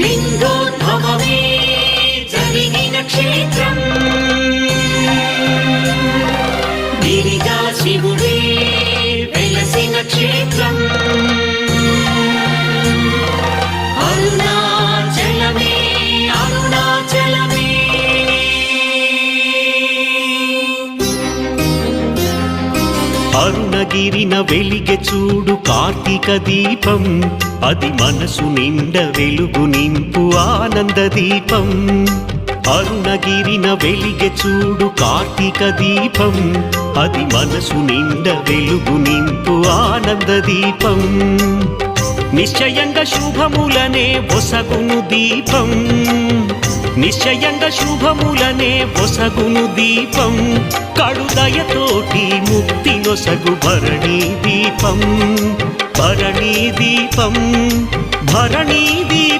లింగోద్భవమే జరిగిన క్షేత్రం, గిరిగా శివుడే వెలసిన క్షేత్రం, అరుణాచలమే అరుణాచలమే. అరుణగిరిన వెలిగె చూడు కార్తీక దీపం, అది మనసు నిండ వెలుగు నింపు ఆనంద దీపం. అరుణగిరిన వెలిగె చూడు కార్తీక దీపం, అది మనసు నిండ వెలుగు నింపు ఆనంద దీపం. నిశ్చయంగా శుభములనే ఒసగును దీపం, నిశ్చయంగా శుభములనే ఒసగును దీపం. కడుదయతోటి ముక్తి నొసగు భరణీ దీపం, భరణీ దీపం, భరణీ దీపం.